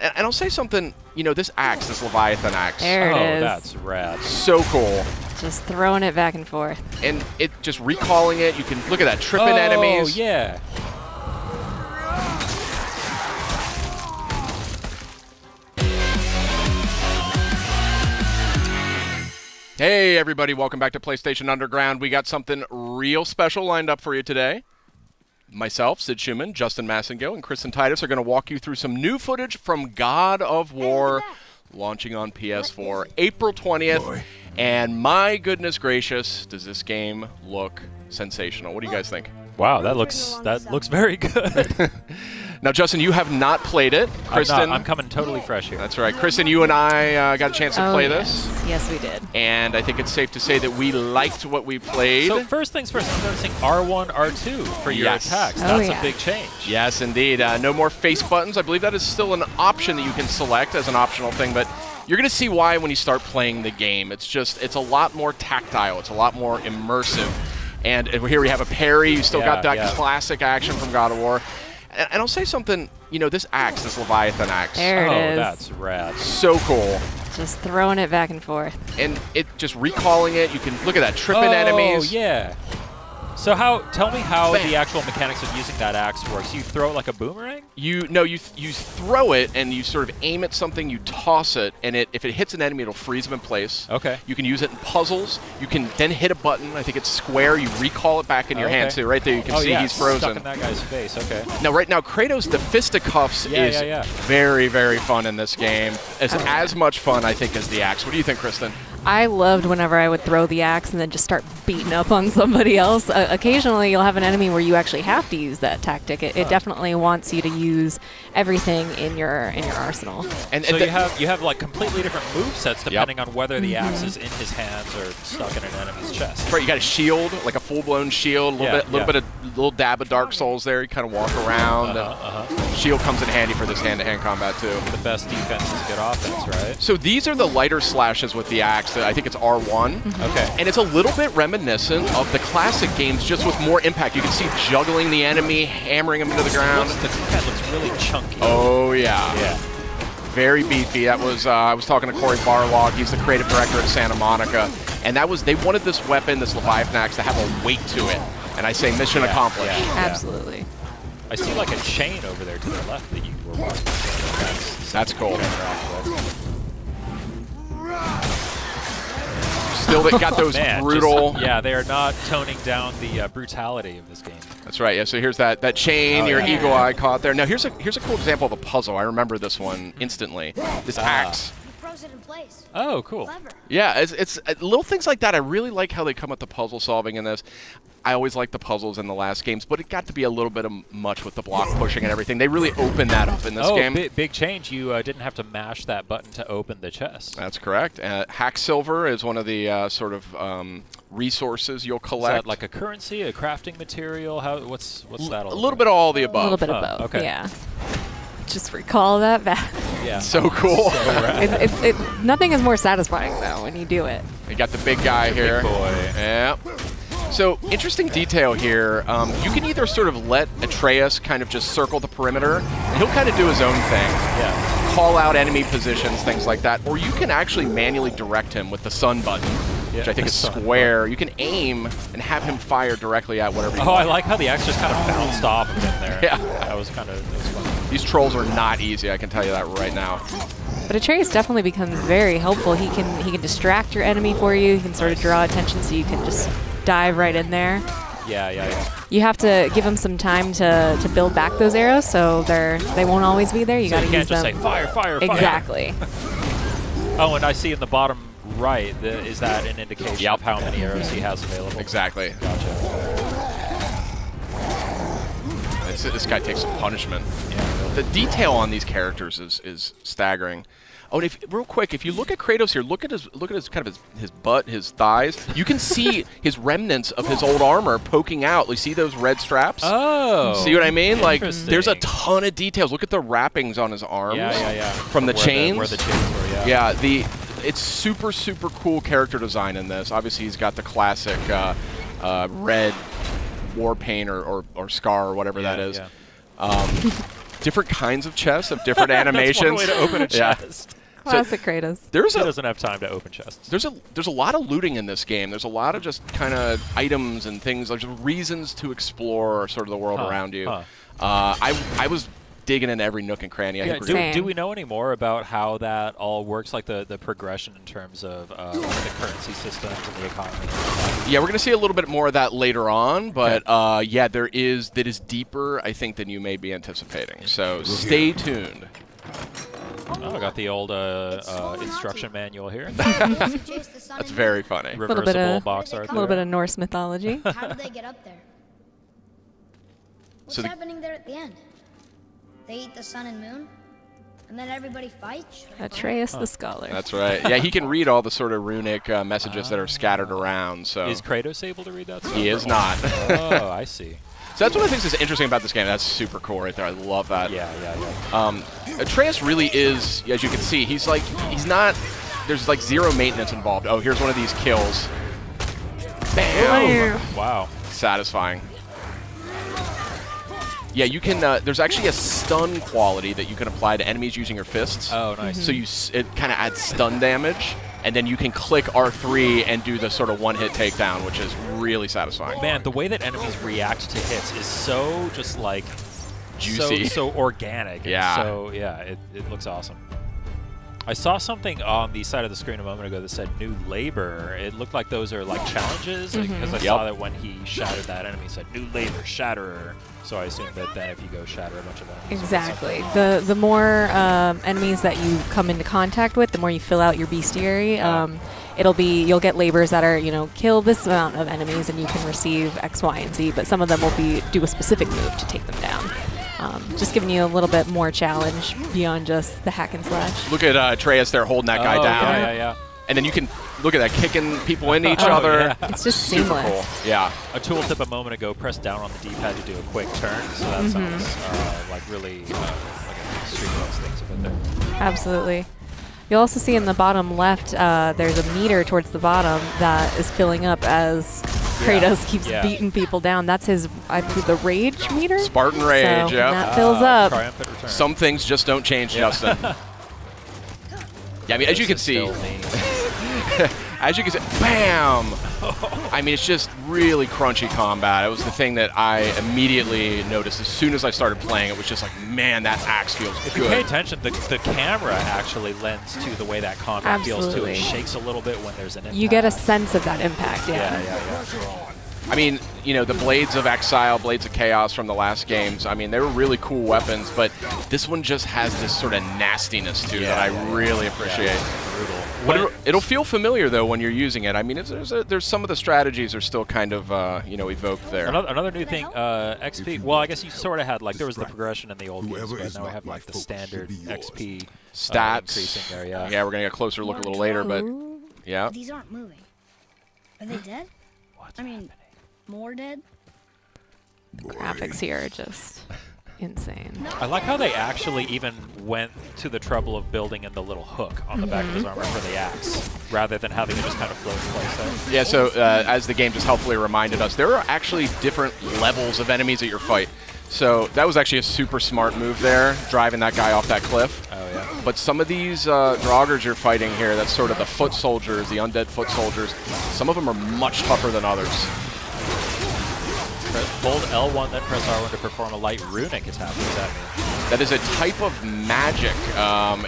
And I'll say something, you know, this axe, this Leviathan axe. There it is. That's rad. So cool. Just throwing it back and forth. And it just recalling it, you can look at that, tripping enemies. Oh, yeah. Hey everybody, welcome back to PlayStation Underground. We got something real special lined up for you today. Myself, Sid Schumann, Justin Massengill, and Kristen Titus are going to walk you through some new footage from God of War, launching on PS4 April 20th. And my goodness gracious, does this game look sensational. What do you guys think? Wow, that looks very good. Now, Justin, you have not played it. Kristen, I'm coming totally fresh here. That's right. Kristen, you and I got a chance to play yes. this. Yes, we did. And I think it's safe to say that we liked what we played. So first things first, I'm noticing R1, R2 for your attacks. Oh, That's yeah. a big change. Yes, indeed. No more face buttons. I believe that is still an option that you can select as an optional thing, but you're going to see why when you start playing the game. It's a lot more tactile. It's a lot more immersive. And here we have a parry. You still got that classic action from God of War. And I'll say something, you know, this axe, this Leviathan axe. There it is. That's rad. So cool. Just throwing it back and forth. And it just recalling it. You can look at that, tripping enemies. Oh, yeah. So tell me how Bam. the actual mechanics of using that axe works. You throw it like a boomerang? You throw it and you sort of aim at something, you toss it, and if it hits an enemy, it'll freeze them in place. Okay. You can use it in puzzles. You can then hit a button. I think it's square. You recall it back in your hand too. Right there, you can see he's frozen. Stuck in that guy's face. Okay. Now, right now, Kratos, the fisticuffs is very, very fun in this game. It's as much fun, I think, as the axe. What do you think, Kristen? I loved whenever I would throw the axe and then just start beating up on somebody else. Occasionally, you'll have an enemy where you actually have to use that tactic. It definitely wants you to use everything in your arsenal. And so you have like completely different movesets depending on whether the axe is in his hands or stuck in an enemy's chest. Right, you got a shield, like a full-blown shield, a little dab of Dark Souls there. You kind of walk around. Shield comes in handy for this hand-to-hand combat too. The best defense is good offense, right? So these are the lighter slashes with the axe. I think it's R1. Okay. And it's a little bit reminiscent of the classic games, just with more impact. You can see juggling the enemy, hammering him into the ground. The head looks really chunky. Oh, yeah. Yeah. Very beefy. That was I was talking to Corey Barlog. He's the creative director at Santa Monica. And they wanted this weapon, this Leviathan axe, to have a weight to it. And I say mission accomplished. Yeah. Absolutely. I see like a chain over there to the left that you were watching. That's cool. Still got those brutal. They are not toning down the brutality of this game. That's right. Yeah. So here's that chain. Your eagle eye caught there. Now here's a cool example of a puzzle. I remember this one instantly. This axe. You froze it in place. Oh, cool. Clever. Yeah. It's little things like that. I really like how they come at the puzzle solving in this. I always liked the puzzles in the last games, but it got to be a little bit much with the block pushing and everything. They really opened that up in this game. Big change. You didn't have to mash that button to open the chest. That's correct. Hacksilver is one of the sort of resources you'll collect. Is that like a currency, a crafting material? What's that all A little bit of all the above. A little bit of both. Okay. Yeah. Just recall that back. Yeah. So cool. So nothing is more satisfying though when you do it. You got the big guy here. Big boy. Yeah. So, interesting detail here. You can either sort of let Atreus kind of just circle the perimeter, and he'll kind of do his own thing. Yeah. Call out enemy positions, things like that. Or you can actually manually direct him with the sun button, which I think is square. You can aim and have him fire directly at whatever you want. I like how the axe just kind of bounced off of him there. Yeah. That was fun. These trolls are not easy, I can tell you that right now. But Atreus definitely becomes very helpful. He can distract your enemy for you. He can sort of draw attention so you can just dive right in there. Yeah. You have to give them some time to build back those arrows, so they won't always be there. You got to use them. You can't just say fire. Exactly. Oh, and I see in the bottom right, is that an indication of how many arrows he has available? Exactly. Gotcha. This guy takes some punishment. Yeah. The detail on these characters is staggering. Oh, and real quick, if you look at Kratos here, look at his kind of his butt, his thighs. You can see his remnants of his old armor poking out. You see those red straps? Oh. See what I mean? Like, there's a ton of details. Look at the wrappings on his arms. Yeah. From the chains. Where the chains were, yeah. Yeah. It's super cool character design in this. Obviously, he's got the classic red war paint or scar or whatever that is. Yeah. different kinds of chests of different animations. That's one way to open a Yeah. chest. Classic Kratos. There's He a doesn't have time to open chests. there's a lot of looting in this game. There's a lot of just kind of items and things, like just reasons to explore sort of the world around you. I was digging in every nook and cranny. I Yeah, think we're Same. do we know any more about how that all works, like the progression in terms of like the currency systems and the economy? Yeah, we're going to see a little bit more of that later on, but yeah, that is deeper, I think, than you may be anticipating. So stay tuned. Oh, I got the old instruction manual here. That's very funny. Little bit Reversible of- box art. A little bit of Norse mythology. How did they get up there? What's So the- happening there at the end? They eat the sun and moon, and then everybody fights? Atreus the Scholar. That's right. Yeah, he can read all the sort of runic messages that are scattered around. So Is Kratos able to read that stuff? he is not. Oh, I see. So that's one of the things that's interesting about this game. That's super cool right there. I love that. Yeah. Atreus really is, as you can see, he's not, there's like zero maintenance involved. Oh, here's one of these kills. Bam! Wow. Satisfying. Yeah, you can, there's actually a stun quality that you can apply to enemies using your fists. Oh, nice. So it kind of adds stun damage, and then you can click R3 and do the sort of one-hit takedown, which is really satisfying. Man, the way that enemies react to hits is so just like Juicy. so organic. Yeah. So yeah, it looks awesome. I saw something on the side of the screen a moment ago that said new labor. It looked like those are like challenges because I saw that when he shattered that enemy, it said new labor shatterer. So I assume that then if you go shatter a bunch of enemies. Exactly. The more enemies that you come into contact with, the more you fill out your bestiary. You'll get labors that are, kill this amount of enemies and you can receive X, Y, and Z, but some of them will do a specific move to take them down. Just giving you a little bit more challenge beyond just the hack and slash. Look at Atreus there holding that guy down. Yeah. And then you can, look at that, kicking people into each other. Yeah. It's just Super seamless. cool. Yeah. A tooltip a moment ago, press down on the D-pad to do a quick turn. So that sounds like really like a Street Fighter things about there. Absolutely. You'll also see in the bottom left, there's a meter towards the bottom that is filling up as Kratos keeps beating people down. That's his, I believe, the rage meter? Spartan Rage, So yeah. that fills up. Triumphant return. Some things just don't change, Justin. Yeah, I mean, as you can This is see, still me. as you can see, bam! I mean, it's just really crunchy combat. It was the thing that I immediately noticed as soon as I started playing. It was just like, man, that axe feels If you pay good. attention, the camera actually lends to the way that combat feels too. Absolutely. It shakes a little bit when there's an impact. You get a sense of that impact, yeah. Yeah. I mean, the Blades of Exile, Blades of Chaos from the last games, I mean, they were really cool weapons, but this one just has this sort of nastiness to it that I really appreciate. Brutal. But it'll feel familiar, though, when you're using it. I mean, there's some of the strategies are still kind of, evoked there. Another new thing, XP. Well, I guess you sort of had, like, there was the progression in the old games, but now we have, like, the standard XP Stats. increasing there, yeah. Yeah, we're going to get a closer look a little later, but yeah. These aren't moving. Are they dead? What's I mean, more dead? Graphics here are just insane. I like how they actually even went to the trouble of building in the little hook on the back of his armor for the axe, rather than having it just kind of float in place there. Yeah, so as the game just helpfully reminded us, there are actually different levels of enemies at your fight. So that was actually a super smart move there, driving that guy off that cliff. Oh, yeah. But some of these Draugrs you're fighting here, that's sort of the foot soldiers, the undead foot soldiers, some of them are much tougher than others. Hold L1, then press R1 to perform a light runic attack. What does that mean? That is a type of magic.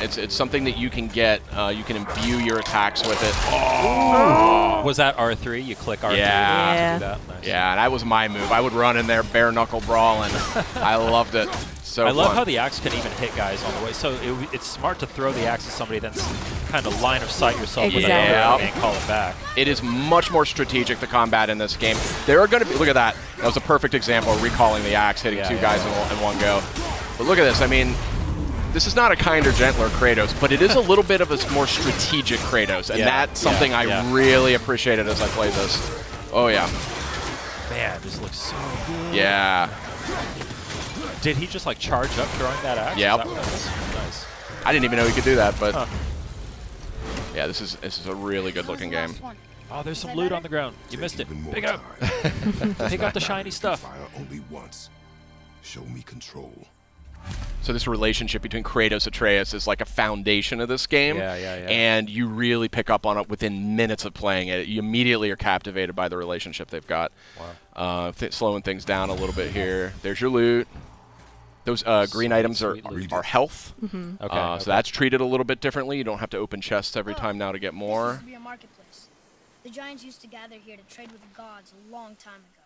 It's something that you can get. You can imbue your attacks with it. Oh! Was that R3? You click R3 Yeah. to do that? Nice. Yeah, and that was my move. I would run in there bare knuckle brawling. I loved it. So I love fun. how the axe can even hit guys on the way. So it's smart to throw the axe at somebody, then kind of line of sight yourself with Exactly. another Yeah. enemy and call it back. It is much more strategic, the combat in this game. There are going to be, look at that. That was a perfect example of recalling the axe, hitting two guys in one go. But look at this. I mean, this is not a kinder, gentler Kratos, but it is a little bit of a more strategic Kratos. And that's something I really appreciated as I played this. Oh, yeah. Man, this looks so good. Yeah. Did he just like charge up throwing that axe? Yep. Is that what that is? Nice. I didn't even know he could do that, but yeah, this is a really good looking game. Oh, there's some loot on the ground. You missed it. Pick up. Pick up the shiny stuff. Fire only once. Show me control. So this relationship between Kratos and Atreus is like a foundation of this game. Yeah, yeah, yeah. And you really pick up on it within minutes of playing it. You immediately are captivated by the relationship they've got. Wow. Slowing things down a little bit here. There's your loot. Those green items are health. Okay. So that's treated a little bit differently. You don't have to open chests every time now to get This more. used to be a marketplace. The giants used to gather here to trade with the gods a long time ago.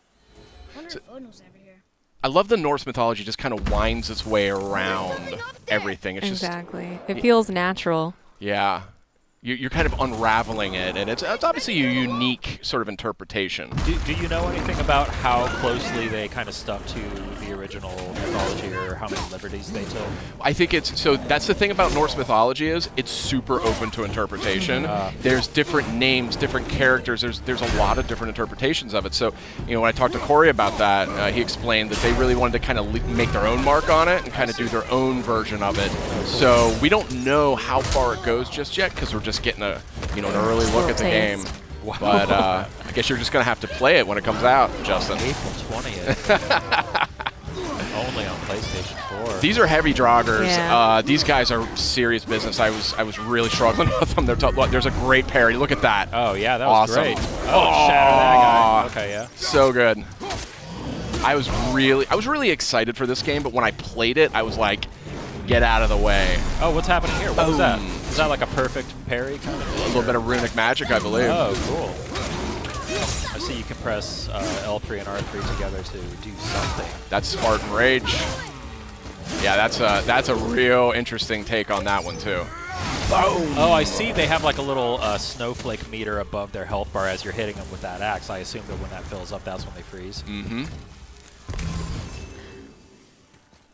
Wonder if Odin was ever here. I love the Norse mythology just kind of winds its way around everything. It's Exactly. It feels natural. yeah. You're kind of unraveling it, and it's obviously a unique sort of interpretation. Do you know anything about how closely they kind of stuck to the original mythology, or how many liberties they took? I think it's so. That's the thing about Norse mythology is it's super open to interpretation. There's different names, different characters. There's a lot of different interpretations of it. So when I talked to Corey about that, he explained that they really wanted to kind of make their own mark on it and kind of do their own version of it. So we don't know how far it goes just yet because we're just getting an early look at the game. Wow. But I guess you're just gonna have to play it when it comes out, Justin. April 20th. Only on PlayStation 4. These are heavy joggers. Yeah. These guys are serious business. I was really struggling with them. There's a great parry. Look at that. Oh yeah, that was Awesome. great. Oh, shatter that guy. Okay, yeah. So good. I was really excited for this game, but when I played it, I was like, get out of the way. Oh, what's happening here? What was that? Is that like a perfect parry kind of thing? A little bit of runic magic, I believe. Oh, cool. I see you can press L3 and R3 together to do something. That's Spartan Rage. Yeah, that's a real interesting take on that one too. Boom. Oh, I see they have like a little snowflake meter above their health bar as you're hitting them with that axe. I assume that when that fills up, that's when they freeze. Mm-hmm.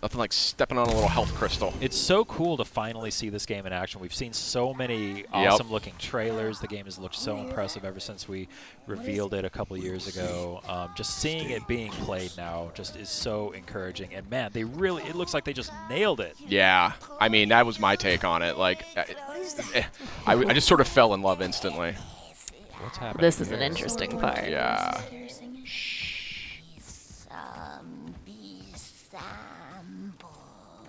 Nothing like stepping on a little health crystal. It's so cool to finally see this game in action. We've seen so many awesome-looking trailers. The game has looked so impressive ever since we revealed it a couple years ago. Just seeing it being played now just is so encouraging. And man, it looks like they just nailed it. Yeah, I mean, that was my take on it. Like, I just sort of fell in love instantly. What's happening? This is an interesting part. Yeah.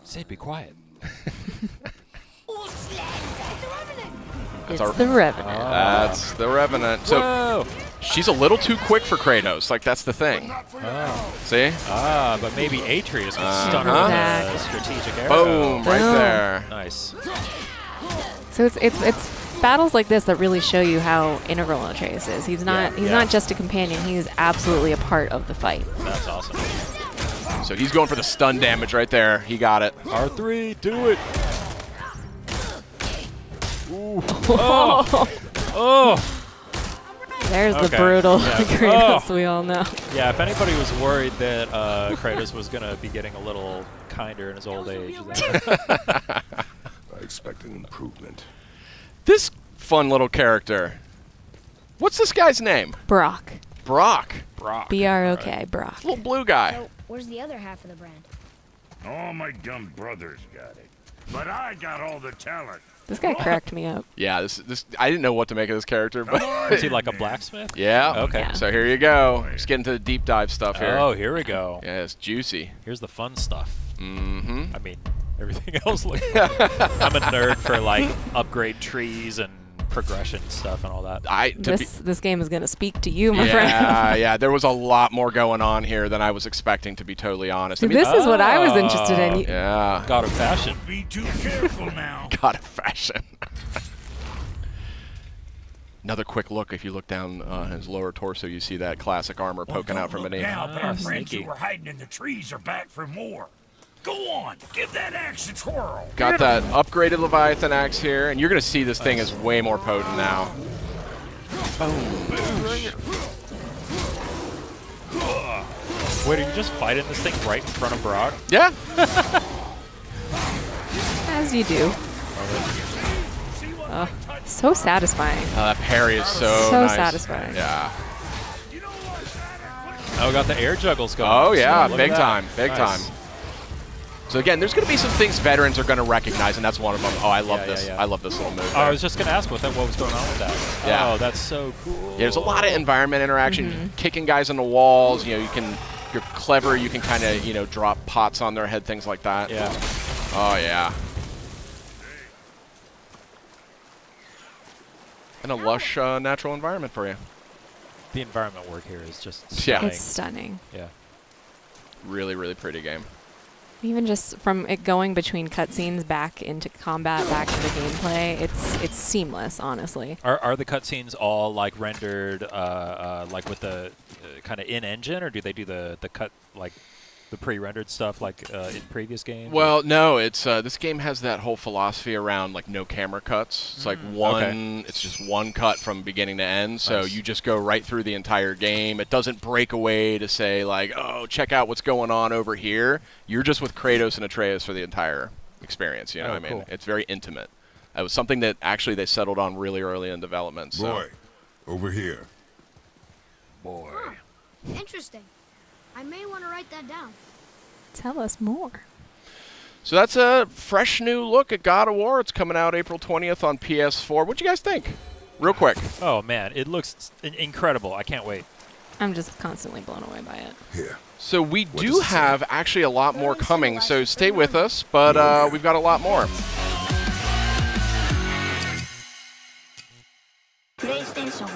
Sid, be quiet. It's the Revenant. That's the Revenant. So Whoa! she's a little too quick for Kratos. Like, that's the thing. Oh. See? But maybe Atreus can stun her with a strategic arrow. Boom, right Boom. there. Nice. So it's battles like this that really show you how integral Atreus is. He's not just a companion. He is absolutely a part of the fight. That's awesome. So he's going for the stun damage right there. He got it. R3, do it. Ooh. Oh. Oh. There's the Okay. brutal Yeah. Kratos we all know. Yeah, if anybody was worried that Kratos was going to be getting a little kinder in his old age. I expect an improvement. This fun little character. What's this guy's name? Brock. Brock. B-R-O-K, Brock. Little blue guy. So, where's the other half of the brand? All my dumb brothers got it. But I got all the talent. This guy cracked me up. Yeah, this I didn't know what to make of this character, but Is he like a blacksmith? yeah. Okay. Yeah. So here you go. Just getting to the deep dive stuff here. Oh, here we go. Yeah, it's juicy. Here's the fun stuff. Mm-hmm. I mean, everything else looks I'm a nerd for like upgrade trees and progression stuff and all that. This game is going to speak to you, my friend. Yeah, there was a lot more going on here than I was expecting, to be totally honest. See, this is what I was interested in. Yeah. God of fashion. Be too careful now. God of fashion. Another quick look. If you look down his lower torso, you see that classic armor poking out from beneath. Now, but our friends sneaky. who were hiding in the trees are back for more. Go on, give that axe a twirl. Got that upgraded Leviathan axe here, and you're going to see this thing is way more potent now. Wait, are you just fighting this thing right in front of Brock? Yeah. As you do. So satisfying. That parry is so nice. satisfying. Yeah. Oh, we got the air juggles going. Oh, yeah. Look at Big that. time. Big Nice. time. So again, there's going to be some things veterans are going to recognize, and that's one of them. Oh, I love Yeah, this. yeah. I love this little move. Oh, I there. was just going to ask what was going on with that. Yeah. Oh, that's so cool. Yeah, there's a lot of environment interaction, kicking guys on the walls. You're clever. You can kind of, drop pots on their head, things like that. Yeah. Oh, yeah. And a lush natural environment for you. The environment work here is just Yeah. stunning. It's stunning. Yeah. Really, really pretty game. Even just from it going between cutscenes back into combat, back into gameplay, it's seamless, honestly. Are the cutscenes all like rendered like with the kind of in-engine, or do they do the cut like the pre-rendered stuff like in previous games? Well, no, it's this game has that whole philosophy around like no camera cuts. It's like one, it's just one cut from beginning to end. So Nice. you just go right through the entire game. It doesn't break away to say like, oh, check out what's going on over here. You're just with Kratos and Atreus for the entire experience. You know Oh, what I mean? cool. It's very intimate. It was something that actually they settled on really early in development. So. Boy, over here. Boy. Interesting. I may want to write that down. Tell us more. So that's a fresh new look at God of War. It's coming out April 20th on PS4. What'd you guys think? Real quick. Oh man, it looks incredible. I can't wait. I'm just constantly blown away by it. Here. So we What do does it say? have actually a lot more coming, so stay with us, but we've got a lot more. PlayStation